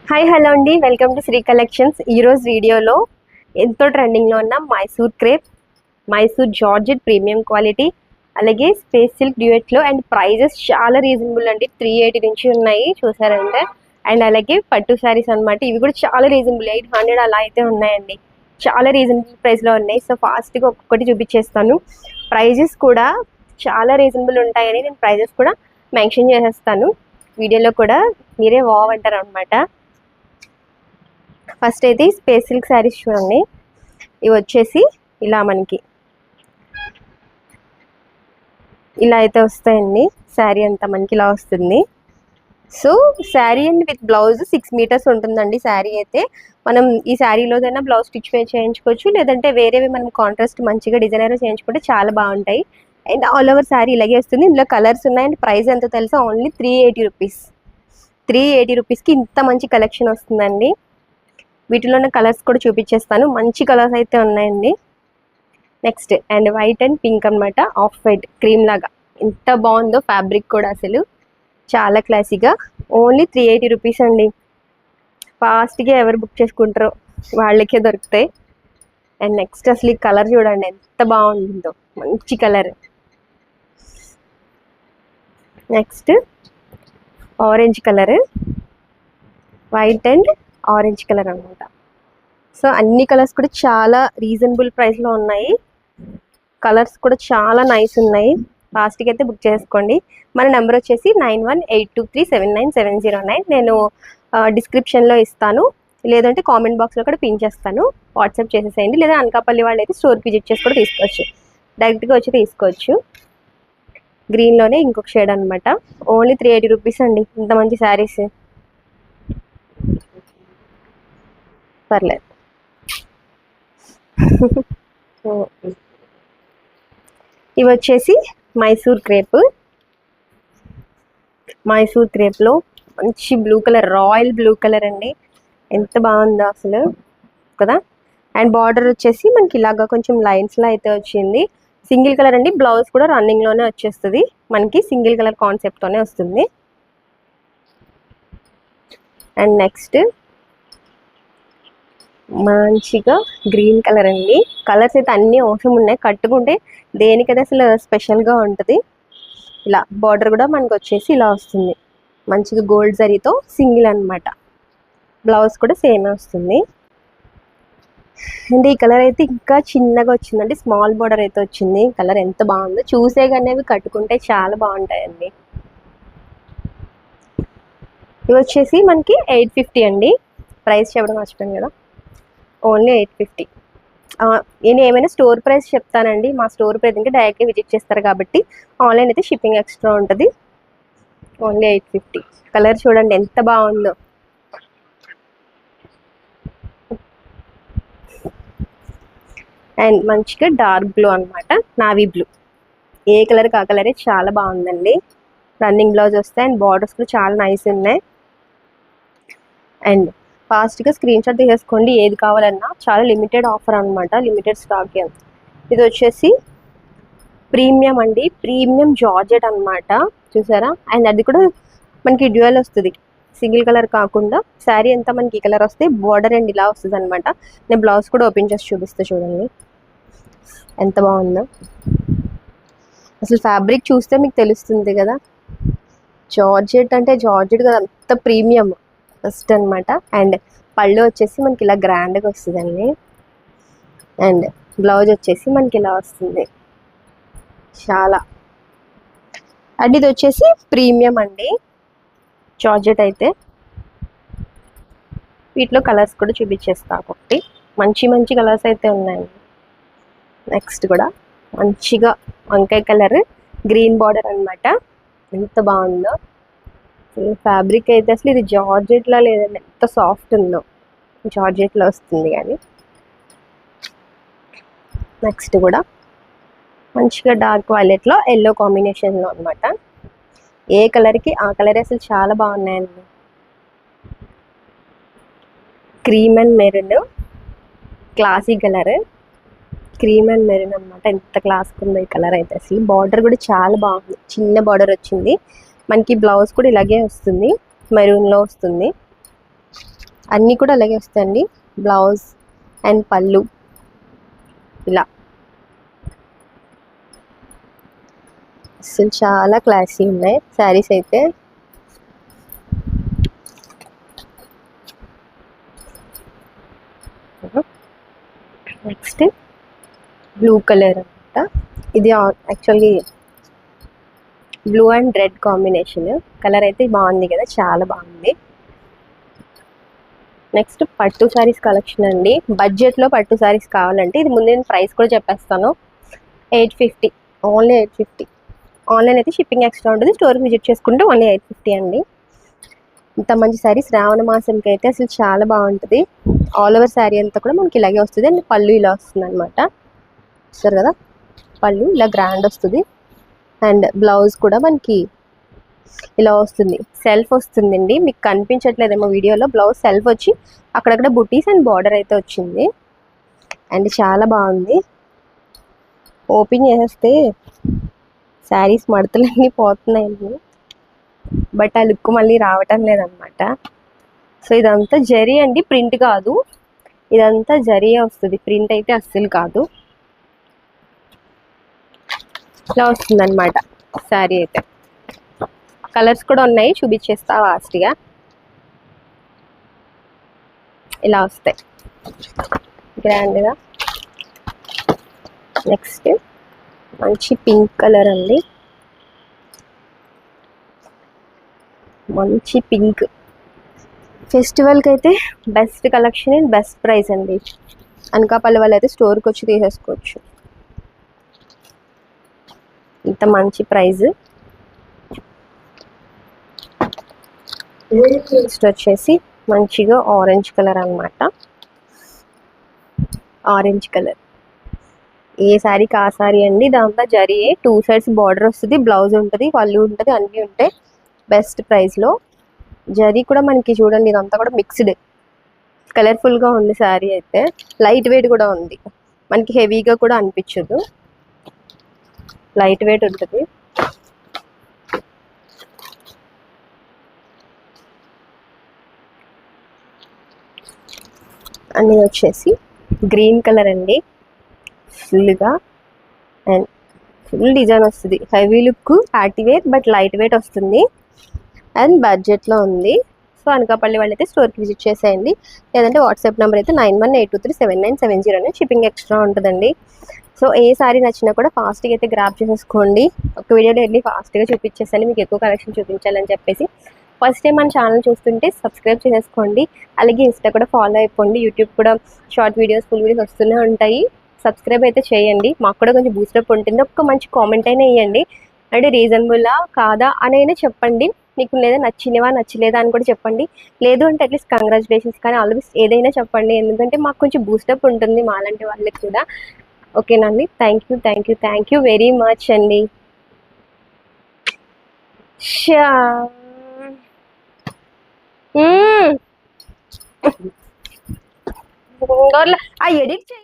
Hi hello అండి, welcome to Shri collections. ఈరోజు వీడియోలో ఎంతో ట్రెండింగ్లో ఉన్న Mysore crepe, Mysore georgette premium quality, అలాగే స్పేస్ సిల్క్ డ్యూయెట్లో అండ్ ప్రైజెస్ చాలా రీజనబుల్ అండి. 380 నుంచి ఉన్నాయి చూసారంటే. అండ్ అలాగే పట్టు శారీస్ అనమాట. ఇవి కూడా చాలా రీజనబుల్, 800 అలా అయితే ఉన్నాయండి. చాలా రీజనబుల్ ప్రైస్లో ఉన్నాయి. సో ఫాస్ట్గా ఒక్కొక్కటి చూపించేస్తాను. ప్రైజెస్ కూడా చాలా రీజనబుల్ ఉంటాయని నేను ప్రైజెస్ కూడా మెన్షన్ చేసేస్తాను వీడియోలో కూడా, మీరే వావ్ అంటారు అనమాట. ఫస్ట్ అయితే స్పేస్ సిల్క్ శారీస్ చూడండి. ఇవి వచ్చేసి ఇలా మనకి ఇలా అయితే వస్తాయండి. శారీ అంతా మనకి ఇలా వస్తుంది. So sari and with blouse 6 metres ఉంటుందండి. శారీ అయితే మనం ఈ శారీలోదైనా బ్లౌజ్ స్టిచ్ చేయించుకోవచ్చు, లేదంటే వేరేవి మనం కాంట్రాస్ట్ మంచిగా డిజైనర్ చేయించుకుంటే చాలా బాగుంటాయి. అండ్ ఆల్ ఓవర్ శారీ ఇలాగే వస్తుంది. ఇందులో కలర్స్ ఉన్నాయి. అండ్ ప్రైస్ ఎంతో తెలుసా, ఓన్లీ 380 రూపీస్. 380 రూపీస్కి ఇంత మంచి కలెక్షన్ వస్తుందండి. వీటిలోనే కలర్స్ కూడా చూపించేస్తాను. మంచి కలర్స్ అయితే ఉన్నాయండి. Next and white and pink అనమాట. ఆఫ్ వైట్ క్రీమ్ లాగా ఎంత బాగుందో ఫ్యాబ్రిక్ కూడా, అసలు చాలా క్లాసీగా. ఓన్లీ 380 రూపీస్ అండి. ఫాస్ట్గా ఎవరు బుక్ చేసుకుంటారో వాళ్ళకే దొరుకుతాయి. అండ్ నెక్స్ట్ అసలు ఈ కలర్ చూడండి ఎంత బాగుంటుందో, మంచి colour. Next orange colour, white and orange colour అనమాట. సో అన్ని కలర్స్ కూడా చాలా రీజనబుల్ ప్రైస్లో ఉన్నాయి. కలర్స్ కూడా చాలా నైస్ ఉన్నాయి. ఫాస్ట్గా అయితే బుక్ చేసుకోండి. మన నెంబర్ వచ్చేసి 9182379709. నేను డిస్క్రిప్షన్లో ఇస్తాను, లేదంటే కామెంట్ బాక్స్లో కూడా పిన్ చేస్తాను. వాట్సాప్ చేసేసేయండి. లేదా అనకాపల్లి వాళ్ళు అయితే స్టోర్ విజిట్ చేసి కూడా తీసుకోవచ్చు, డైరెక్ట్గా వచ్చి తీసుకోవచ్చు. గ్రీన్లోనే ఇంకొక షేడ్ అనమాట. ఓన్లీ 380 రూపీస్ అండి. ఇంత మంచి శారీస్ పర్లేదు. ఇవి వచ్చేసి మైసూర్ క్రేప్. మైసూర్ క్రేప్లో మంచి blue colour, royal blue colour అండి. ఎంత బాగుందో అసలు కదా. అండ్ బార్డర్ వచ్చేసి మనకి ఇలాగా కొంచెం లైన్స్లో అయితే వచ్చింది. సింగిల్ కలర్ అండి. బ్లౌజ్ కూడా రన్నింగ్లోనే వచ్చేస్తుంది మనకి. సింగిల్ కలర్ కాన్సెప్ట్తోనే వస్తుంది. అండ్ నెక్స్ట్ మంచిగా గ్రీన్ కలర్ అండి. కలర్స్ అయితే అన్నీ అవసరం ఉన్నాయి. కట్టుకుంటే దేనికైతే అసలు స్పెషల్గా ఉంటుంది. ఇలా బార్డర్ కూడా మనకు వచ్చేసి ఇలా వస్తుంది, మంచిగా గోల్డ్ జరీతో సింగిల్ అనమాట. బ్లౌజ్ కూడా సేమే వస్తుంది. అండ్ ఈ కలర్ అయితే ఇంకా చిన్నగా వచ్చిందండి. స్మాల్ బార్డర్ అయితే వచ్చింది. కలర్ ఎంత బాగుందో, చూసే కానీ అవి కట్టుకుంటే చాలా బాగుంటాయండి. ఇవి వచ్చేసి మనకి 850 అండి. ప్రైస్ చెప్పడం మర్చిపోయాను కదా, ఓన్లీ 850. నేను ఏమైనా స్టోర్ ప్రైస్ చెప్తానండి. మా స్టోర్ ప్రైస్ ఇంకా డైరెక్ట్గా విజిట్ చేస్తారు కాబట్టి, ఆన్లైన్ అయితే షిప్పింగ్ ఎక్స్ట్రా ఉంటుంది. ఓన్లీ 850. కలర్ చూడండి ఎంత బాగుందో. అండ్ మంచిగా డార్క్ బ్లూ అనమాట, నావీ బ్లూ. ఏ కలర్కి ఆ కలరే చాలా బాగుందండి. రన్నింగ్ బ్లౌజ్ వస్తాయి. అండ్ బార్డర్స్ కూడా చాలా నైస్ ఉన్నాయి. అండ్ ఫాస్ట్గా స్క్రీన్ షాట్ తీసేసుకోండి ఏది కావాలన్నా. చాలా లిమిటెడ్ ఆఫర్ అనమాట, లిమిటెడ్ స్టాక్. ఇది వచ్చేసి ప్రీమియం అండి, ప్రీమియం జార్జెట్ అనమాట. చూసారా. అండ్ అది కూడా మనకి డ్యూయల్ వస్తుంది, సింగిల్ కలర్ కాకుండా. శారీ అంతా మనకి ఈ కలర్ వస్తే బార్డర్ అండ్ ఇలా వస్తుంది అనమాట. నేను బ్లౌజ్ కూడా ఓపెన్ చేసి చూపిస్తే చూడండి ఎంత బాగుందో. అసలు ఫ్యాబ్రిక్ చూస్తే మీకు తెలుస్తుంది కదా, జార్జెట్ అంటే జార్జెట్ కదా, అంత ప్రీమియం ఫస్ట్ అనమాట. అండ్ పళ్ళు వచ్చేసి మనకి ఇలా గ్రాండ్గా వస్తుందండి. అండ్ బ్లౌజ్ వచ్చేసి మనకి ఇలా వస్తుంది చాలా. అండ్ ఇది వచ్చేసి ప్రీమియం అండి జార్జెట్ అయితే. వీటిలో కలర్స్ కూడా చూపించేస్తా ఒకటి. మంచి మంచి కలర్స్ అయితే ఉన్నాయండి. నెక్స్ట్ కూడా మంచిగా వంకాయ కలర్, గ్రీన్ బార్డర్ అనమాట. ఎంత బాగుందో ఫ్యాబ్రిక్ అయితే. అసలు ఇది జార్జెట్లా లేదండి, ఎంత సాఫ్ట్ ఉందో. జార్జెట్లో వస్తుంది కానీ. నెక్స్ట్ కూడా మంచిగా డార్క్ వైలెట్లో ఎల్లో కాంబినేషన్లో అనమాట. ఏ కలర్కి ఆ కలర్ అసలు చాలా బాగున్నాయండి. Cream and maroon, classy colour. Cream and maroon అనమాట. ఎంత క్లాస్గా ఉందో ఈ కలర్ అయితే అసలు. బార్డర్ కూడా చాలా బాగుంది, చిన్న బార్డర్ వచ్చింది మనకి. బ్లౌజ్ కూడా ఇలాగే వస్తుంది. మెరూన్లో వస్తుంది. అన్నీ కూడా అలాగే వస్తాయండి. బ్లౌజ్ అండ్ పళ్ళు ఇలా అసలు చాలా క్లాసీ ఉన్నాయి శారీస్ అయితే. నెక్స్ట్ బ్లూ కలర్ అనమాట. ఇది actually blue and red combination. Colour అయితే బాగుంది కదా, చాలా బాగుంది. నెక్స్ట్ పట్టు శారీస్ కలెక్షన్ అండి. బడ్జెట్లో పట్టు శారీస్ కావాలంటే ఇది ముందు నేను ప్రైస్ కూడా చెప్పేస్తాను. 850, ఓన్లీ 850. ఆన్లైన్ అయితే షిప్పింగ్ ఎక్స్ట్రా ఉంటుంది. స్టోర్కి విజిట్ చేసుకుంటే ఓన్లీ 850 అండి. ఇంత మంచి శారీ శ్రావణ మాసంకి అయితే అసలు చాలా బాగుంటుంది. ఆల్ ఓవర్ శారీ అంతా కూడా మనకి ఇలాగే వస్తుంది. అండ్ పళ్ళు ఇలా వస్తుంది అనమాట. చూస్తారు కదా, పళ్ళు ఇలా గ్రాండ్ వస్తుంది. అండ్ బ్లౌజ్ కూడా మనకి ఇలా వస్తుంది. సెల్ఫ్ వస్తుందండి, మీకు కనిపించట్లేదేమో వీడియోలో. బ్లౌజ్ సెల్ఫ్ వచ్చి అక్కడక్కడ బుటీస్ అండ్ బార్డర్ అయితే వచ్చింది. అండ్ చాలా బాగుంది. ఓపెన్ చేసేస్తే శారీస్ మడతలన్నీ పోతున్నాయండి, బట్ ఆ లుక్ మళ్ళీ రావటం లేదనమాట. సో ఇదంతా జరీ అండి, ప్రింట్ కాదు. ఇదంతా జరీ వస్తుంది, ప్రింట్ అయితే అస్సలు కాదు. ఇలా వస్తుంది అనమాట శారీ అయితే. కలర్స్ కూడా ఉన్నాయి, చూపించేస్తా ఫాస్ట్గా. ఇలా వస్తాయి గ్రాండ్గా. నెక్స్ట్ మంచి పింక్ కలర్ అండి, మంచి పింక్. ఫెస్టివల్కి అయితే best collection and best price అండి. అనకాపల్లి వాళ్ళు అయితే స్టోర్కి వచ్చి తీసేసుకోవచ్చు. ఇంత మంచి ప్రైజ్. నెక్స్ట్ వచ్చేసి మంచిగా ఆరెంజ్ కలర్ అనమాట. ఆరెంజ్ కలర్ ఏ శారీకి ఆ శారీ అండి. దాంట్లో జరీ 2 సైడ్స్ బార్డర్ వస్తుంది, బ్లౌజ్ ఉంటుంది, పళ్ళు ఉంటుంది, అన్నీ ఉంటాయి బెస్ట్ ప్రైస్లో. జరీ కూడా మనకి చూడండి, ఇదంతా కూడా మిక్స్డ్, కలర్ఫుల్గా ఉంది శారీ అయితే. లైట్ వెయిట్ కూడా ఉంది, మనకి హెవీగా కూడా అనిపించదు, లైట్ వెయిట్ ఉంటుంది. అన్నీ వచ్చేసి గ్రీన్ కలర్ అండి, ఫుల్గా. అండ్ ఫుల్ డిజైన్ వస్తుంది, heavy look, party wear, but light weight వస్తుంది అండ్ బడ్జెట్లో ఉంది. సో అనకాపల్లి వాళ్ళు అయితే స్టోర్కి విజిట్ చేసేయండి. లేదంటే వాట్సాప్ నెంబర్ అయితే 9182379770 అని. షిప్పింగ్ ఎక్స్ట్రా ఉంటుందండి. సో ఏ సారీ నచ్చినా కూడా ఫాస్ట్గా అయితే గ్రాప్ చేసేసుకోండి. ఒక వీడియోలో వెళ్ళి ఫాస్ట్గా చూపించేసాను, మీకు ఎక్కువ కలెక్షన్ చూపించాలని చెప్పేసి. ఫస్ట్ టైం మన ఛానల్ చూస్తుంటే సబ్స్క్రైబ్ చేసేసుకోండి. అలాగే ఇన్స్టా కూడా ఫాలో అయిపోండి. యూట్యూబ్ కూడా షార్ట్ వీడియోస్, ఫుల్ వీడియోస్ వస్తూనే ఉంటాయి. సబ్స్క్రైబ్ అయితే చేయండి, మాకు కూడా కొంచెం బూస్టప్ ఉంటుంది. ఒక్క మంచి కామెంట్ అయినా వేయండి, అంటే రీజనబుల్లా కాదా అని అయినా చెప్పండి. మీకు లేదా నచ్చినవా నచ్చలేదా అని కూడా చెప్పండి. లేదు అంటే అట్లీస్ట్ కంగ్రాచులేషన్స్ కానీ ఆల్ ది బెస్ట్ ఏదైనా చెప్పండి, ఎందుకంటే మాకు కొంచెం బూస్టప్ ఉంటుంది మాలాంటి వాళ్ళకి కూడా. ఓకేనండి, థ్యాంక్ యూ వెరీ మచ్ అండి. ఆ ఎడిట్ చేయి.